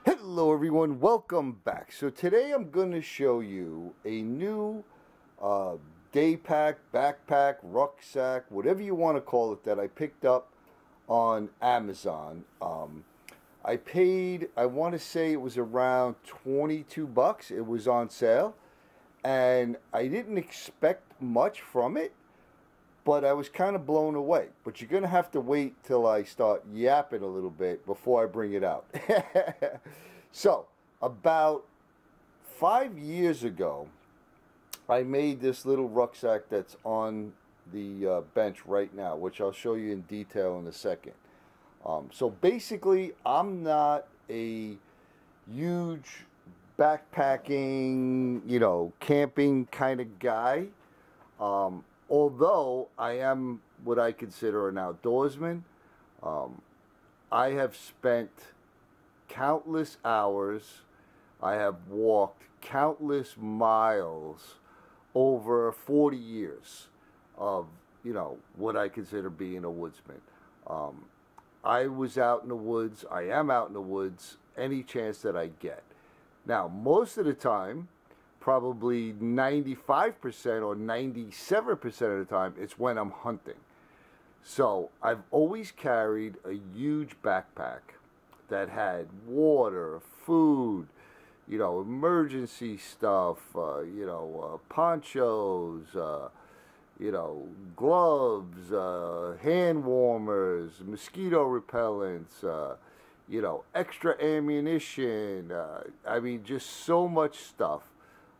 Hello everyone, welcome back. So today I'm going to show you a new day pack, backpack, rucksack, whatever you want to call it, that I picked up on Amazon. I paid, I want to say it was around 22 bucks. It was on sale and I didn't expect much from it, but I was kind of blown away. But you're going to have to wait till I start yapping a little bit before I bring it out. So, about 5 years ago, I made this little rucksack that's on the bench right now, which I'll show you in detail in a second. So basically, I'm not a huge backpacking, camping kind of guy. Although I am what I consider an outdoorsman. I have spent countless hours, I have walked countless miles over 40 years of, what I consider being a woodsman. I was out in the woods, I am out in the woods any chance that I get. Now, most of the time, probably 95% or 97% of the time, it's when I'm hunting. So I've always carried a huge backpack that had water, food, emergency stuff, ponchos, gloves, hand warmers, mosquito repellents, extra ammunition. I mean, just so much stuff.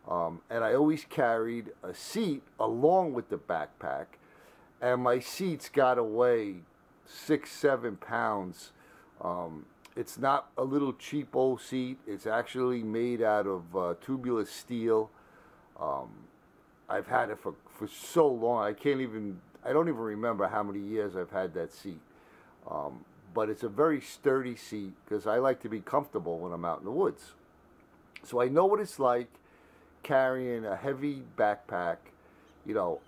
And I always carried a seat along with the backpack, and my seats got to weigh 6-7 pounds. It's not a little cheap old seat. It's actually made out of tubular steel. I've had it for so long. I don't even remember how many years I've had that seat. But it's a very sturdy seat because I like to be comfortable when I'm out in the woods. So I know what it's like carrying a heavy backpack,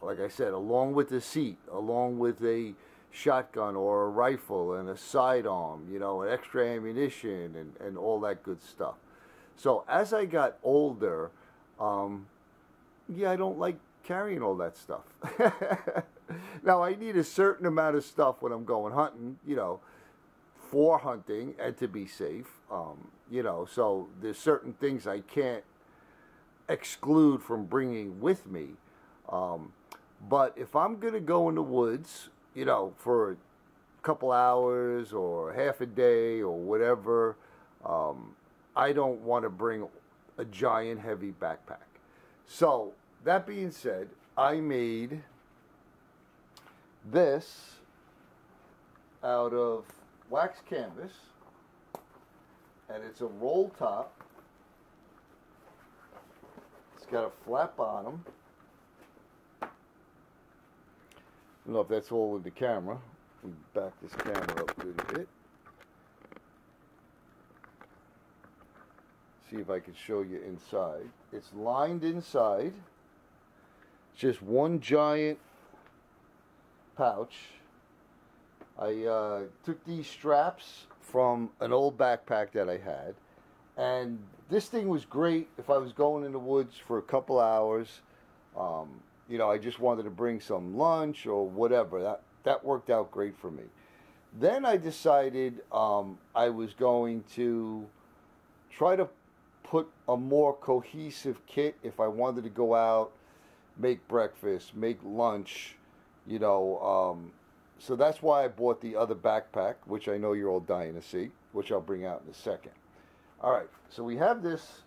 like I said, along with the seat, along with a shotgun or a rifle and a sidearm, and extra ammunition and all that good stuff. So as I got older, I don't like carrying all that stuff. Now, I need a certain amount of stuff when I'm going hunting, for hunting and to be safe, so there's certain things I can't exclude from bringing with me. But if I'm going to go in the woods, for a couple hours or half a day or whatever, I don't want to bring a giant heavy backpack. So, that being said, I made this out of wax canvas, and it's a roll top. It's got a flat bottom. I don't know if that's all in the camera. Let me back this camera up a little bit. See if I can show you inside. It's lined inside. It's just one giant pouch. I took these straps from an old backpack that I had. And this thing was great if I was going in the woods for a couple hours. I just wanted to bring some lunch or whatever. That worked out great for me. Then I decided I was going to try to put a more cohesive kit if I wanted to go out, make breakfast, make lunch, so that's why I bought the other backpack, which I know you're all dying to see, which I'll bring out in a second. All right, so we have this.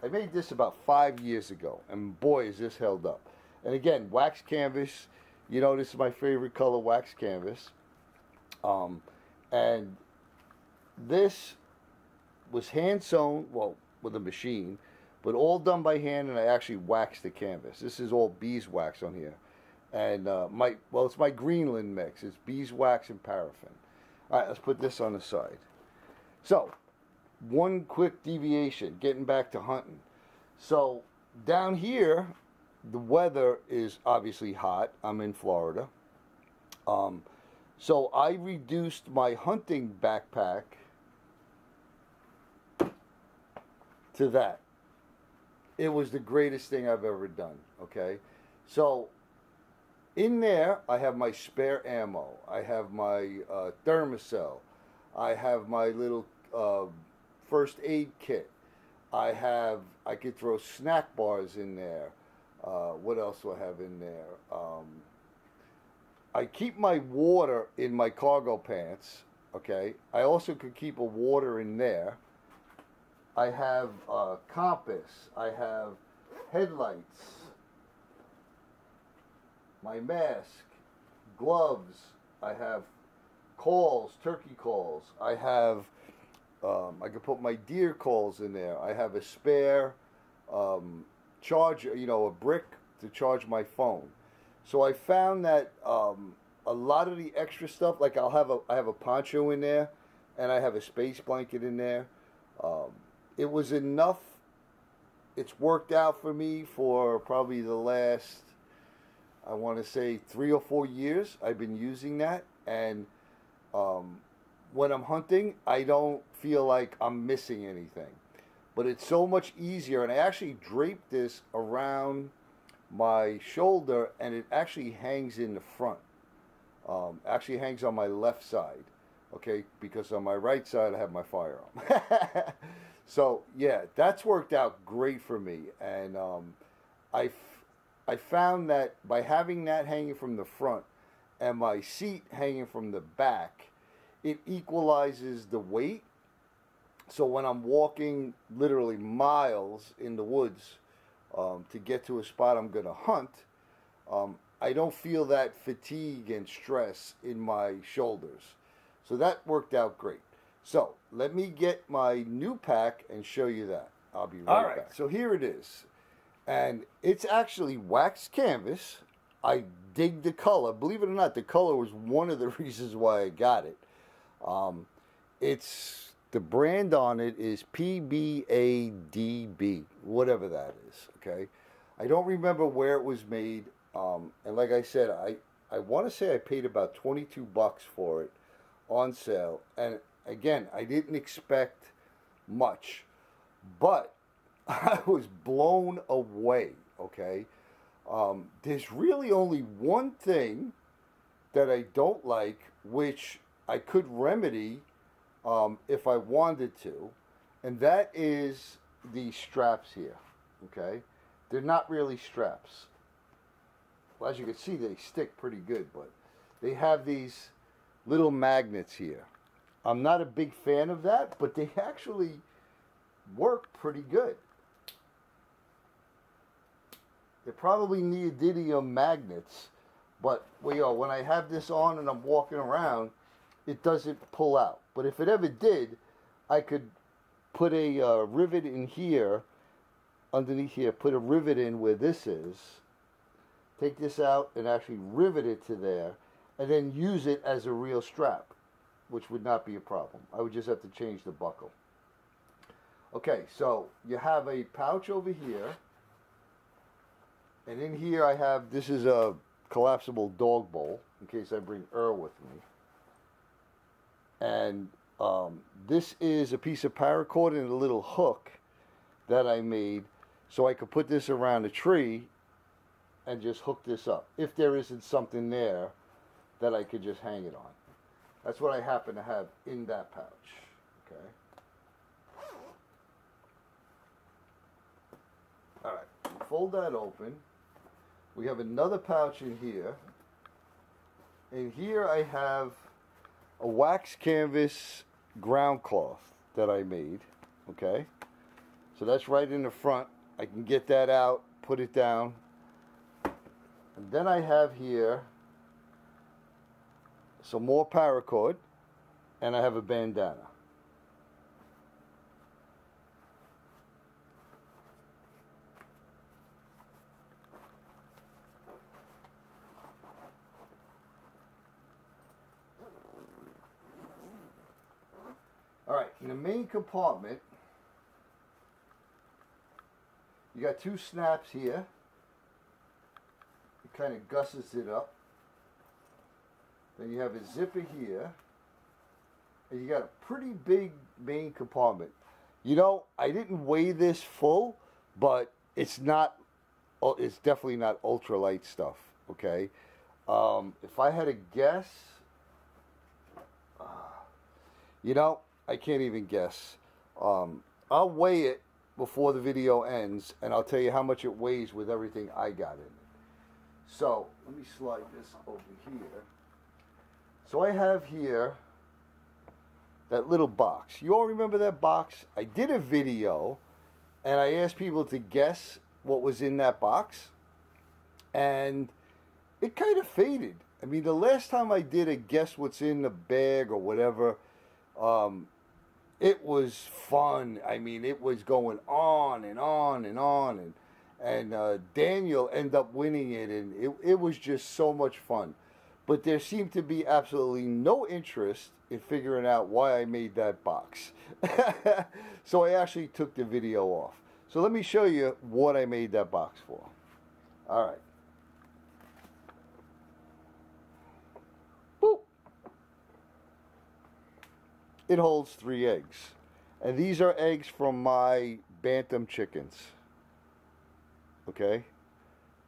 I made this about 5 years ago, and boy, is this held up. And again, wax canvas. This is my favorite color, wax canvas. And this was hand sewn, well, with a machine, but all done by hand, and I actually waxed the canvas. This is all beeswax on here. And it's my Greenland mix. It's beeswax and paraffin. All right, let's put this on the side. So, one quick deviation, getting back to hunting. So, down here, the weather is obviously hot. I'm in Florida. So I reduced my hunting backpack to that. It was the greatest thing I've ever done, okay? So in there, I have my spare ammo. I have my thermocell. I have my little first aid kit. I could throw snack bars in there. What else do I have in there? I keep my water in my cargo pants, okay? I also could keep a water in there. I have a compass. I have headlights. My mask, gloves. I have calls, turkey calls. I have, I could put my deer calls in there. I have a spare charger, a brick to charge my phone. So I found that a lot of the extra stuff, like I have a poncho in there, and I have a space blanket in there. It was enough. It's worked out for me for probably the last, I want to say 3 or 4 years. I've been using that, and when I'm hunting, I don't feel like I'm missing anything. But it's so much easier, and I actually draped this around my shoulder, and it actually hangs in the front. Actually hangs on my left side, okay, because on my right side I have my firearm. So yeah, that's worked out great for me, and I found that by having that hanging from the front and my seat hanging from the back, it equalizes the weight. So when I'm walking literally miles in the woods to get to a spot I'm going to hunt, I don't feel that fatigue and stress in my shoulders. So that worked out great. So let me get my new pack and show you that. I'll be right back. So here it is. And it's actually wax canvas. I dig the color. Believe it or not, the color was one of the reasons why I got it. It's the brand on it is PBADB, whatever that is, okay? I don't remember where it was made. And like I said, I want to say I paid about $22 for it on sale. And again, I didn't expect much, but I was blown away, okay? There's really only one thing that I don't like, which I could remedy if I wanted to, and that is the straps here, okay? They're not really straps. Well, as you can see, they stick pretty good, but they have these little magnets here. I'm not a big fan of that, but they actually work pretty good. They're probably neodymium magnets, but when I have this on and I'm walking around, it doesn't pull out. But if it ever did, I could put a rivet in here, underneath here, put a rivet in where this is, take this out and actually rivet it to there, and then use it as a real strap, which would not be a problem. I would just have to change the buckle. Okay, so you have a pouch over here, and in here I have, this is a collapsible dog bowl, in case I bring Earl with me. And this is a piece of paracord and a little hook that I made so I could put this around a tree and just hook this up if there isn't something there that I could just hang it on. That's what I happen to have in that pouch. Okay. All right. Fold that open. We have another pouch in here. In here I have a wax canvas ground cloth that I made. Okay. So that's right in the front. I can get that out, put it down. And then I have here some more paracord, and I have a bandana. All right, in the main compartment, you got two snaps here. It kind of gusses it up. Then you have a zipper here. And you got a pretty big main compartment. You know, I didn't weigh this full, but it's not, it's definitely not ultralight stuff, okay? If I had to guess, you know, I can't even guess. I'll weigh it before the video ends, and I'll tell you how much it weighs with everything I got in it. So, let me slide this over here. So I have here that little box. You all remember that box? I did a video, and I asked people to guess what was in that box, and it kind of faded. I mean, the last time I did a guess what's in the bag or whatever, it was fun. I mean, it was going on and on and on, and Daniel ended up winning it, and it was just so much fun. But there seemed to be absolutely no interest in figuring out why I made that box. So I actually took the video off. So let me show you what I made that box for. All right. Boop. It holds 3 eggs. And these are eggs from my bantam chickens. Okay?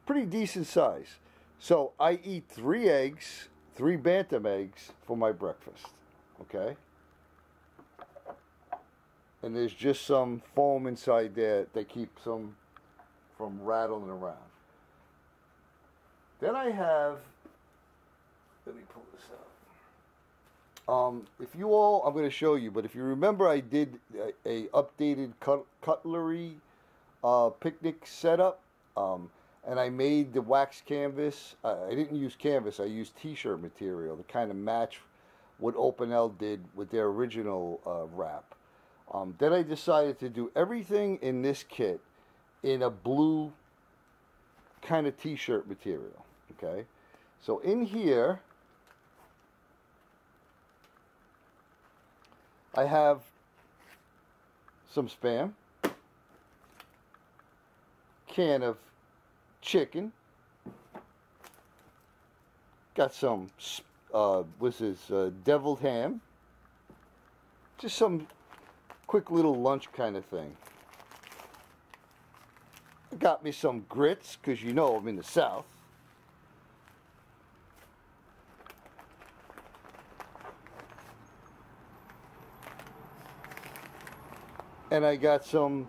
Pretty decent size. So I eat 3 eggs, 3 bantam eggs for my breakfast. Okay? And there's just some foam inside there that keeps them from rattling around. Then I have, let me pull this out. If you all, I'm going to show you, but if you remember, I did a updated cutlery picnic setup, and I made the wax canvas. I didn't use canvas, I used t-shirt material to kind of match what Open L did with their original wrap. Then I decided to do everything in this kit in a blue kind of t-shirt material. Okay, so in here I have some Spam, can of chicken, got some deviled ham, just some quick little lunch kind of thing. Got me some grits, because you know I'm in the South. And I got some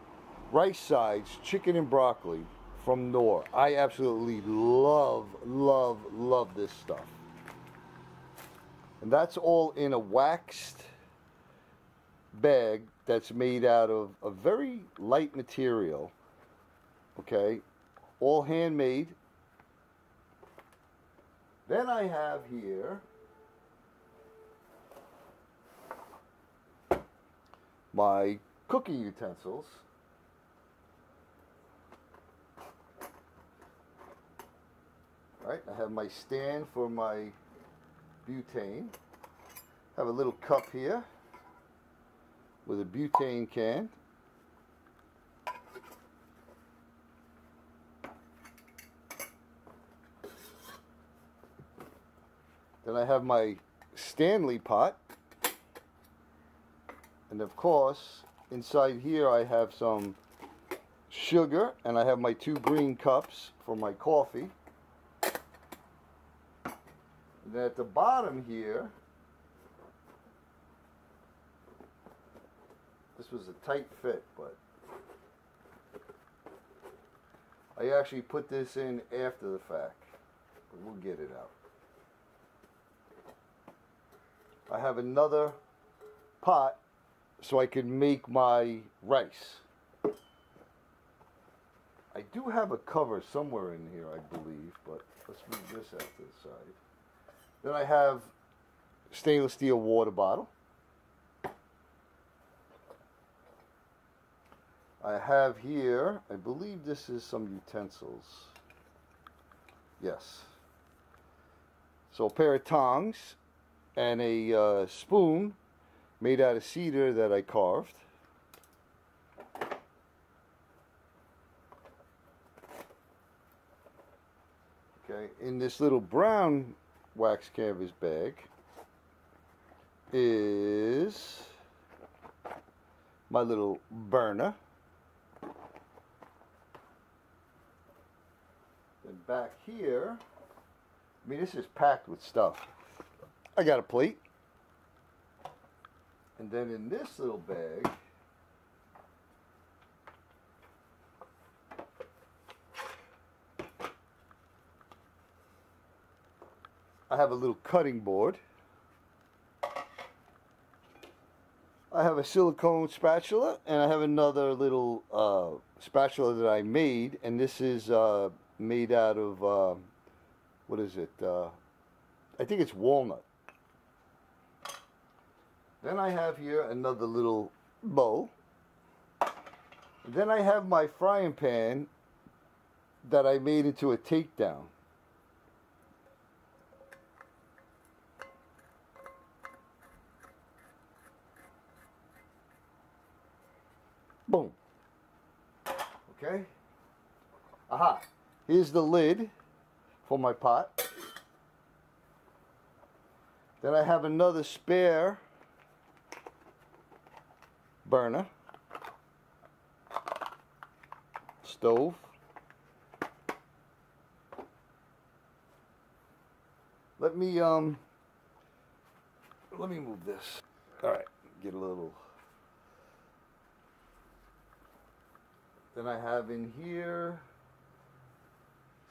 rice sides, chicken and broccoli from Knorr. I absolutely love, love, love this stuff. And that's all in a waxed bag that's made out of a very light material. Okay, all handmade. Then I have here my cooking utensils. Right, I have my stand for my butane. Have a little cup here with a butane can. Then I have my Stanley pot. And of course, inside here I have some sugar, and I have my 2 green cups for my coffee. And then at the bottom here, this was a tight fit, but I actually put this in after the fact, but we'll get it out. I have another pot so I can make my rice. I do have a cover somewhere in here, I believe, but let's move this out to the side. Then I have stainless steel water bottle. I have here, I believe this is some utensils. Yes. So a pair of tongs and a spoon made out of cedar that I carved. Okay, in this little brown wax canvas bag is my little burner. And back here, I mean, this is packed with stuff. I got a plate. And then in this little bag, I have a little cutting board. I have a silicone spatula, and I have another little spatula that I made, and this is made out of, what is it? I think it's walnut. Then I have here another little bowl. Then I have my frying pan that I made into a takedown. Boom. Okay. Aha. Here's the lid for my pot. Then I have another spare burner. Stove. Let me move this. All right, get a little. Then I have in here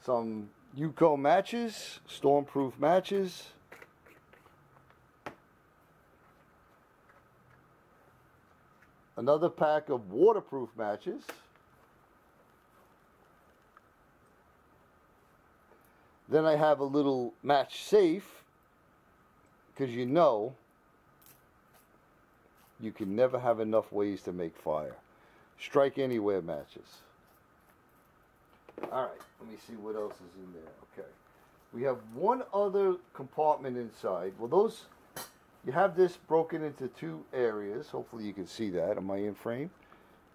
some UCO matches, stormproof matches. Another pack of waterproof matches. Then I have a little match safe, because you know you can never have enough ways to make fire. Strike anywhere matches. Alright, let me see what else is in there. Okay. We have one other compartment inside. Well, those, you have this broken into two areas. Hopefully you can see that. Am I in frame?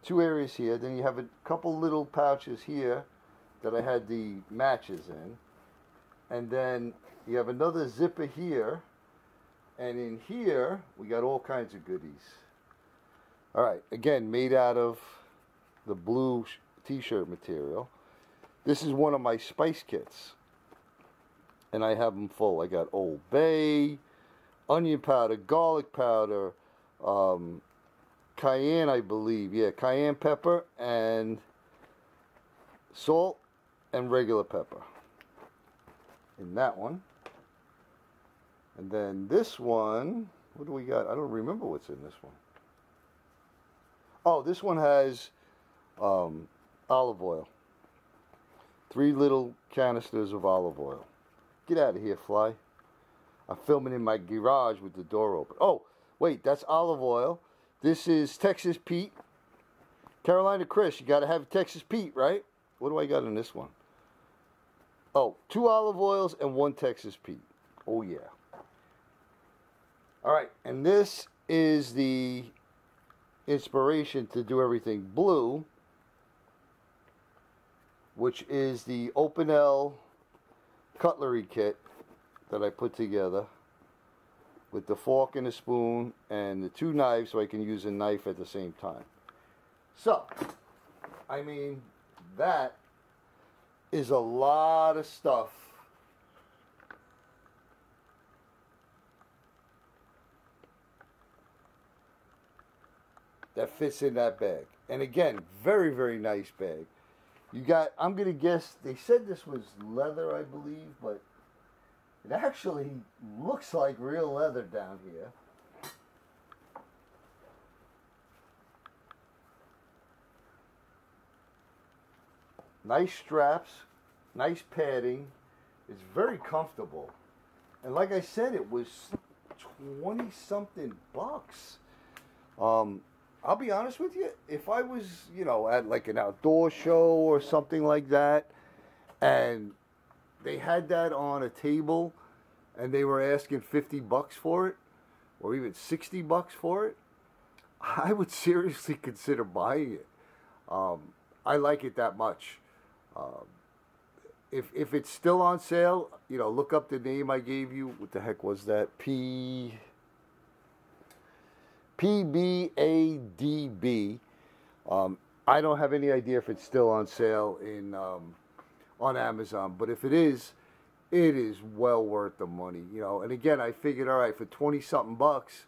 Two areas here. Then you have a couple little pouches here that I had the matches in. And then you have another zipper here. And in here, we got all kinds of goodies. Alright, again, made out of the blue t-shirt material. This is one of my spice kits. And I have them full. I got Old Bay, onion powder, garlic powder, cayenne, I believe. Yeah, cayenne pepper, and salt, and regular pepper. In that one. And then this one, what do we got? I don't remember what's in this one. Oh, this one has olive oil. 3 little canisters of olive oil. Get out of here, fly. I'm filming in my garage with the door open. Oh, wait, that's olive oil. This is Texas Pete. Carolina Chris, you got to have Texas Pete, right? What do I got in this one? Oh, 2 olive oils and 1 Texas Pete. Oh, yeah. All right, and this is the inspiration to do everything blue, which is the Open L cutlery kit that I put together with the fork and a spoon and the 2 knives, so I can use a knife at the same time. So, I mean, that is a lot of stuff. That fits in that bag. And again, very, very nice bag. You got, I'm going to guess, they said this was leather, I believe, but it actually looks like real leather down here. Nice straps, nice padding. It's very comfortable. And like I said, it was 20-something bucks. I'll be honest with you, if I was, you know, at like an outdoor show or something like that, and they had that on a table, and they were asking 50 bucks for it, or even 60 bucks for it, I would seriously consider buying it. I like it that much. if it's still on sale, you know, look up the name I gave you. What the heck was that? PBADB. I don't have any idea if it's still on sale in on Amazon, but if it is well worth the money, you know. And again, I figured, all right, for 20 something bucks,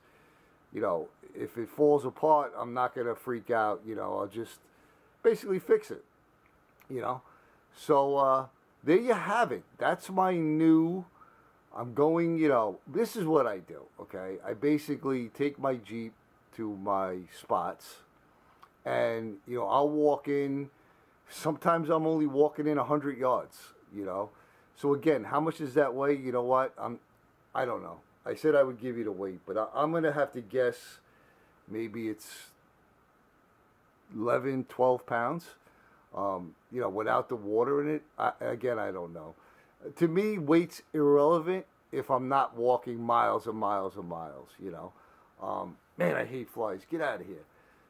you know, if it falls apart, I'm not gonna freak out, you know. I'll just basically fix it, you know. So there you have it. That's my new. I'm going, you know. This is what I do. Okay, I basically take my Jeep to my spots, and you know, I'll walk in. Sometimes I'm only walking in 100 yards, you know. So again, how much is that weigh? You know what? I don't know. I said I would give you the weight, but I'm gonna have to guess. Maybe it's 11, 12 pounds. You know, without the water in it. Again, I don't know. To me, weight's irrelevant if I'm not walking miles and miles and miles. You know, man, I hate flies. Get out of here.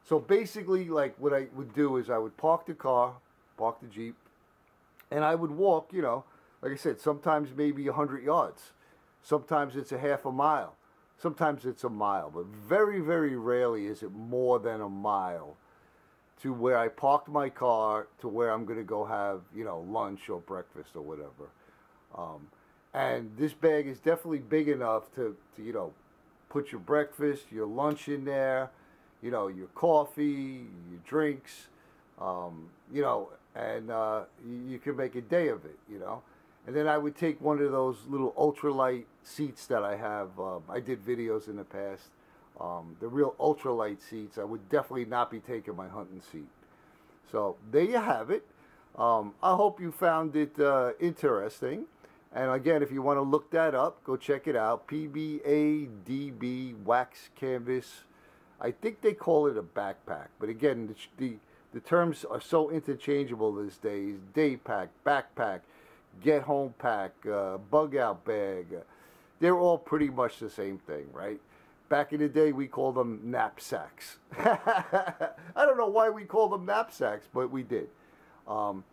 So basically, like what I would do is I would park the car, park the Jeep, and I would walk. You know, like I said, sometimes maybe 100 yards. Sometimes it's a half a mile. Sometimes it's a mile, but very, very rarely is it more than a mile to where I parked my car to where I'm going to go have, you know, lunch or breakfast or whatever. And this bag is definitely big enough to, you know, put your breakfast, your lunch in there, you know, your coffee, your drinks, you know, and you can make a day of it, you know. And then I would take one of those little ultralight seats that I have. I did videos in the past. The real ultralight seats. I would definitely not be taking my hunting seat. So there you have it. I hope you found it interesting. And again, if you want to look that up, go check it out. PBADB wax canvas. I think they call it a backpack. But again, the terms are so interchangeable these days. Day pack, backpack, get home pack, bug out bag. They're all pretty much the same thing, right? Back in the day, we called them knapsacks. I don't know why we called them knapsacks, but we did. So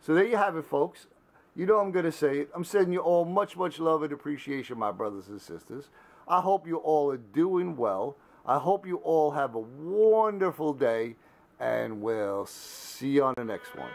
there you have it, folks. You know I'm going to say it. I'm sending you all much, much love and appreciation, my brothers and sisters. I hope you all are doing well. I hope you all have a wonderful day, and we'll see you on the next one.